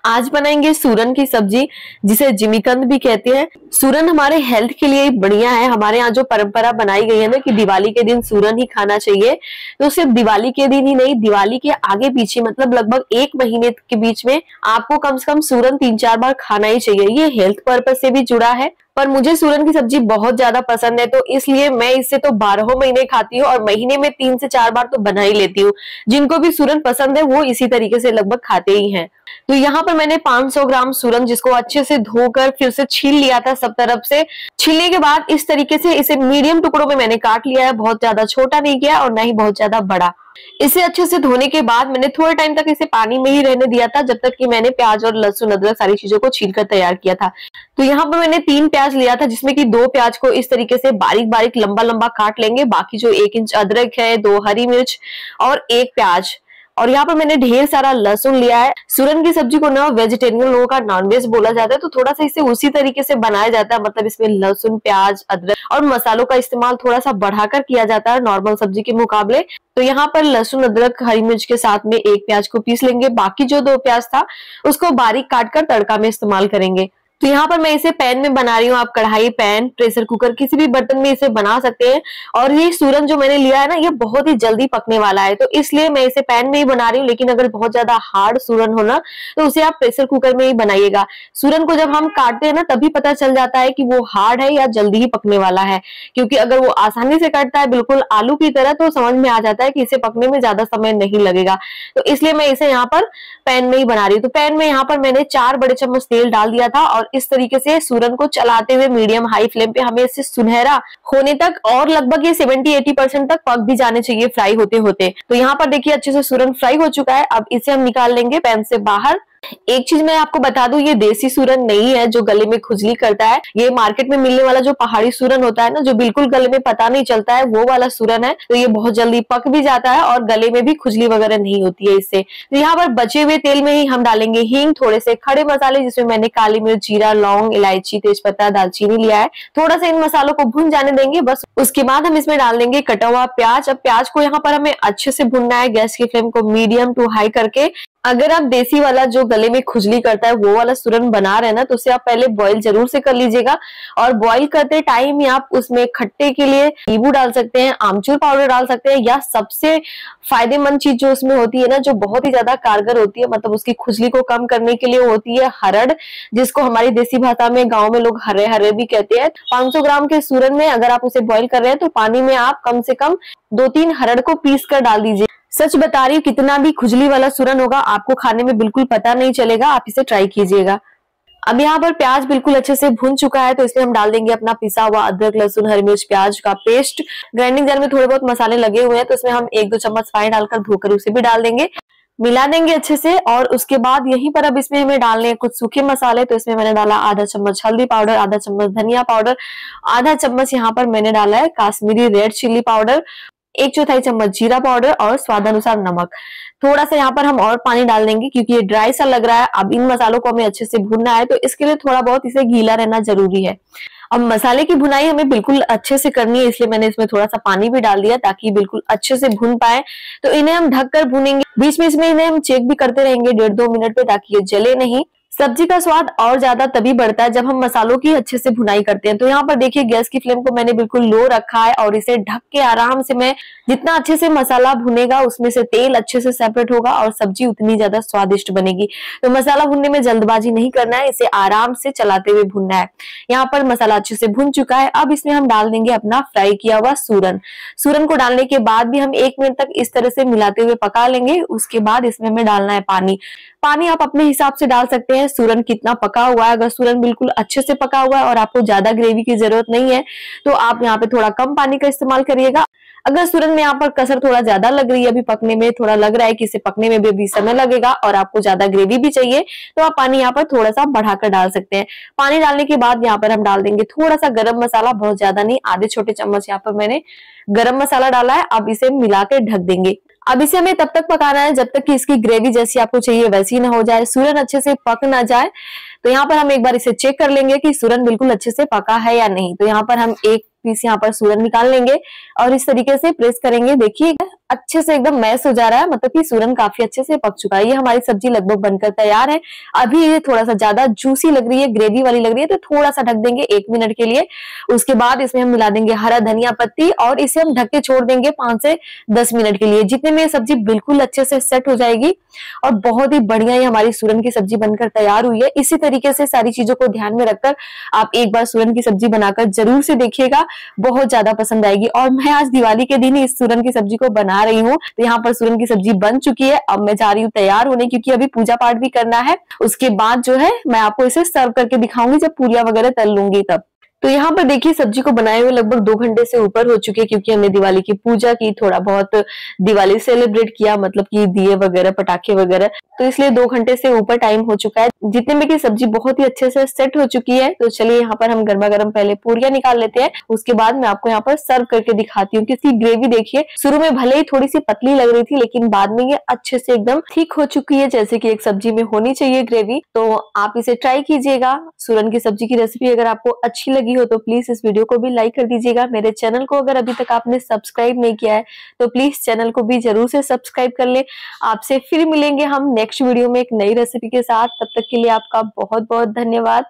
आज बनाएंगे सूरन की सब्जी, जिसे जिमीकंद भी कहते हैं। सूरन हमारे हेल्थ के लिए बढ़िया है। हमारे यहाँ जो परंपरा बनाई गई है ना कि दिवाली के दिन सूरन ही खाना चाहिए, तो सिर्फ दिवाली के दिन ही नहीं, दिवाली के आगे पीछे मतलब लगभग 1 महीने के बीच में आपको कम से कम सूरन 3-4 बार खाना ही चाहिए। ये हेल्थ पर्पज से भी जुड़ा है। पर मुझे सूरन की सब्जी बहुत ज्यादा पसंद है, तो इसलिए मैं इसे तो 12 महीने खाती हूँ और महीने में 3 से 4 बार तो बना ही लेती हूँ। जिनको भी सूरन पसंद है वो इसी तरीके से लगभग खाते ही हैं। तो यहाँ पर मैंने 500 ग्राम सूरन, जिसको अच्छे से धोकर फिर से छील लिया था सब तरफ से। छीलने के बाद इस तरीके से इसे मीडियम टुकड़ों में मैंने काट लिया है, बहुत ज्यादा छोटा नहीं किया और ना ही बहुत ज्यादा बड़ा। इसे अच्छे से धोने के बाद मैंने थोड़े टाइम तक इसे पानी में ही रहने दिया था, जब तक कि मैंने प्याज और लहसुन अदरक सारी चीजों को छीलकर तैयार किया था। तो यहाँ पर मैंने 3 प्याज लिया था, जिसमें कि 2 प्याज को इस तरीके से बारीक बारीक लंबा लंबा काट लेंगे। बाकी जो 1 इंच अदरक है, 2 हरी मिर्च और 1 प्याज, और यहाँ पर मैंने ढेर सारा लहसुन लिया है। सूरन की सब्जी को ना वेजिटेरियन लोगों का नॉनवेज बोला जाता है, तो थोड़ा सा इसे उसी तरीके से बनाया जाता है। मतलब इसमें लहसुन, प्याज, अदरक और मसालों का इस्तेमाल थोड़ा सा बढ़ाकर किया जाता है नॉर्मल सब्जी के मुकाबले। तो यहाँ पर लहसुन, अदरक, हरी मिर्च के साथ में 1 प्याज को पीस लेंगे। बाकी जो 2 प्याज था उसको बारीक काट कर तड़का में इस्तेमाल करेंगे। तो यहाँ पर मैं इसे पैन में बना रही हूँ। आप कढ़ाई, पैन, प्रेशर कुकर, किसी भी बर्तन में इसे बना सकते हैं। और ये सूरन जो मैंने लिया है ना, ये बहुत ही जल्दी पकने वाला है, तो इसलिए मैं इसे पैन में ही बना रही हूँ। लेकिन अगर बहुत ज्यादा हार्ड सूरन हो ना, तो उसे आप प्रेशर कुकर में ही बनाइएगा। सूरन को जब हम काटते हैं ना, तभी पता चल जाता है कि वो हार्ड है या जल्दी ही पकने वाला है। क्योंकि अगर वो आसानी से कटता है बिल्कुल आलू की तरह, तो समझ में आ जाता है कि इसे पकने में ज्यादा समय नहीं लगेगा। तो इसलिए मैं इसे यहाँ पर पैन में ही बना रही हूँ। तो पैन में यहाँ पर मैंने 4 बड़े चम्मच तेल डाल दिया था और इस तरीके से सूरन को चलाते हुए मीडियम हाई फ्लेम पे हमें इसे सुनहरा होने तक, और लगभग ये 70-80% तक पक भी जाने चाहिए फ्राई होते होते। तो यहाँ पर देखिए अच्छे से सूरन फ्राई हो चुका है। अब इसे हम निकाल लेंगे पैन से बाहर। एक चीज मैं आपको बता दूं, ये देसी सूरन नहीं है जो गले में खुजली करता है। ये मार्केट में मिलने वाला जो पहाड़ी सूरन होता है ना, जो बिल्कुल गले में पता नहीं चलता है, वो वाला सूरन है। तो ये बहुत जल्दी पक भी जाता है और गले में भी खुजली वगैरह नहीं होती है इससे। तो यहाँ पर बचे हुए तेल में ही हम डालेंगे हींग, थोड़े से खड़े मसाले, जिसमें मैंने काली मिर्च, जीरा, लौंग, इलायची, तेजपत्ता, दालचीनी लिया है। थोड़ा सा इन मसालों को भून जाने देंगे बस। उसके बाद हम इसमें डाल देंगे कटा हुआ प्याज। अब प्याज को यहाँ पर हमें अच्छे से भूनना है, गैस की फ्लेम को मीडियम टू हाई करके। अगर आप देसी वाला जो गले में खुजली करता है वो वाला सूरन बना रहे हैं ना, तो उसे आप पहले बॉईल जरूर से कर लीजिएगा। और बॉईल करते टाइम ही आप उसमें खट्टे के लिए नींबू डाल सकते हैं, आमचूर पाउडर डाल सकते हैं, या सबसे फायदेमंद चीज जो उसमें होती है ना, जो बहुत ही ज्यादा कारगर होती है, मतलब उसकी खुजली को कम करने के लिए, होती है हरड़, जिसको हमारी देसी भाषा में गाँव में लोग हरे हरे भी कहते हैं। 500 ग्राम के सूरन में अगर आप उसे बॉईल कर रहे हैं, तो पानी में आप कम से कम 2-3 हरड़ को पीस कर डाल दीजिए। सच बता रही हूँ, कितना भी खुजली वाला सूरन होगा, आपको खाने में बिल्कुल पता नहीं चलेगा। आप इसे ट्राई कीजिएगा। अब यहाँ पर प्याज बिल्कुल अच्छे से भुन चुका है, तो इसमें हम डाल देंगे अपना पिसा हुआ अदरक, लहसुन, हरी मिर्च, प्याज का पेस्ट। ग्राइंडिंग जार में थोड़े बहुत मसाले लगे हुए हैं, तो इसमें हम 1-2 चम्मच पानी डालकर धोकर उसे भी डाल देंगे, मिला देंगे अच्छे से। और उसके बाद यहीं पर अब इसमें हमें डालने हैं कुछ सूखे मसाले। तो इसमें मैंने डाला आधा चम्मच हल्दी पाउडर, आधा चम्मच धनिया पाउडर, आधा चम्मच यहाँ पर मैंने डाला है काश्मीरी रेड चिल्ली पाउडर, 1/4 चम्मच जीरा पाउडर और स्वादानुसार नमक। थोड़ा सा यहाँ पर हम और पानी डाल देंगे क्योंकि ये ड्राई सा लग रहा है। अब इन मसालों को हमें अच्छे से भूनना है, तो इसके लिए थोड़ा बहुत इसे गीला रहना जरूरी है। अब मसाले की भुनाई हमें बिल्कुल अच्छे से करनी है, इसलिए मैंने इसमें थोड़ा सा पानी भी डाल दिया ताकि बिल्कुल अच्छे से भून पाए। तो इन्हें हम ढककर भूनेंगे। बीच में इसमें इन्हें हम चेक भी करते रहेंगे 1.5-2 मिनट पे, ताकि ये जले नहीं। सब्जी का स्वाद और ज्यादा तभी बढ़ता है जब हम मसालों की अच्छे से भुनाई करते हैं। तो यहाँ पर देखिए गैस की फ्लेम को मैंने बिल्कुल लो रखा है और इसे ढक के आराम से, मैं जितना अच्छे से मसाला भुनेगा उसमें से तेल अच्छे से सेपरेट होगा और सब्जी उतनी ज्यादा स्वादिष्ट बनेगी। तो मसाला भुनने में जल्दबाजी नहीं करना है, इसे आराम से चलाते हुए भुनना है। यहाँ पर मसाला अच्छे से भुन चुका है। अब इसमें हम डाल देंगे अपना फ्राई किया हुआ सूरन। सूरन को डालने के बाद भी हम 1 मिनट तक इस तरह से मिलाते हुए पका लेंगे। उसके बाद इसमें हमें डालना है पानी। पानी आप अपने हिसाब से डाल सकते हैं, सूरन कितना पका हुआ है। अगर सूरन बिल्कुल अच्छे से पका हुआ है और आपको ज्यादा ग्रेवी की जरूरत नहीं है, तो आप यहाँ पे थोड़ा कम पानी का इस्तेमाल करिएगा। अगर सूरन में यहाँ पर कसर थोड़ा ज्यादा लग रही है, अभी पकने में थोड़ा लग रहा है कि इसे पकने में भी समय लगेगा और आपको ज्यादा ग्रेवी भी चाहिए, तो आप पानी यहाँ पर थोड़ा सा बढ़ाकर डाल सकते हैं। पानी डालने के बाद यहाँ पर हम डाल देंगे थोड़ा सा गरम मसाला, बहुत ज्यादा नहीं, आधे छोटे चम्मच यहाँ पर मैंने गरम मसाला डाला है। अब इसे मिला के ढक देंगे। अब इसे हमें तब तक पकाना है जब तक कि इसकी ग्रेवी जैसी आपको चाहिए वैसी ना हो जाए, सूरन अच्छे से पक ना जाए। तो यहाँ पर हम एक बार इसे चेक कर लेंगे कि सूरन बिल्कुल अच्छे से पका है या नहीं। तो यहाँ पर हम 1 पीस यहाँ पर सूरन निकाल लेंगे और इस तरीके से प्रेस करेंगे। देखिए अच्छे से एकदम मैश हो जा रहा है, मतलब कि सूरन काफी अच्छे से पक चुका है। ये हमारी सब्जी लगभग बनकर तैयार है। अभी ये थोड़ा सा ज्यादा जूसी लग रही है, ग्रेवी वाली लग रही है, तो थोड़ा सा ढक देंगे 1 मिनट के लिए। उसके बाद इसमें हम मिला देंगे हरा धनिया पत्ती और इसे हम ढक के छोड़ देंगे 5 से 10 मिनट के लिए, जितने में ये सब्जी बिल्कुल अच्छे से सेट हो जाएगी और बहुत ही बढ़िया ये हमारी सूरन की सब्जी बनकर तैयार हुई है। इसी तरीके से सारी चीजों को ध्यान में रखकर आप एक बार सूरन की सब्जी बनाकर जरूर से देखिएगा, बहुत ज्यादा पसंद आएगी। और मैं आज दिवाली के दिन ही इस सूरन की सब्जी को बना रही हूँ। तो यहाँ पर सूरन की सब्जी बन चुकी है, अब मैं जा रही हूँ तैयार होने, क्योंकि अभी पूजा पाठ भी करना है। उसके बाद जो है मैं आपको इसे सर्व करके दिखाऊंगी जब पूरियां वगैरह तल लूंगी तब। तो यहाँ पर देखिए सब्जी को बनाए हुए लगभग 2 घंटे से ऊपर हो चुके हैं, क्योंकि हमने दिवाली की पूजा की, थोड़ा बहुत दिवाली सेलिब्रेट किया, मतलब कि दिए वगैरह पटाखे वगैरह, तो इसलिए 2 घंटे से ऊपर टाइम हो चुका है, जितने में की सब्जी बहुत ही अच्छे से सेट हो चुकी है। तो चलिए यहाँ पर हम गर्मा गर्म पहले पूरियां निकाल लेते हैं, उसके बाद मैं आपको यहाँ पर सर्व करके दिखाती हूँ। इसकी ग्रेवी देखिए, शुरू में भले ही थोड़ी सी पतली लग रही थी, लेकिन बाद में ये अच्छे से एकदम ठीक हो चुकी है, जैसे कि एक सब्जी में होनी चाहिए ग्रेवी। तो आप इसे ट्राई कीजिएगा। सूरन की सब्जी की रेसिपी अगर आपको अच्छी लगी हो तो प्लीज इस वीडियो को भी लाइक कर दीजिएगा। मेरे चैनल को अगर अभी तक आपने सब्सक्राइब नहीं किया है तो प्लीज चैनल को भी जरूर से सब्सक्राइब कर ले। आपसे फिर मिलेंगे हम नेक्स्ट वीडियो में एक नई रेसिपी के साथ। तब तक के लिए आपका बहुत बहुत धन्यवाद।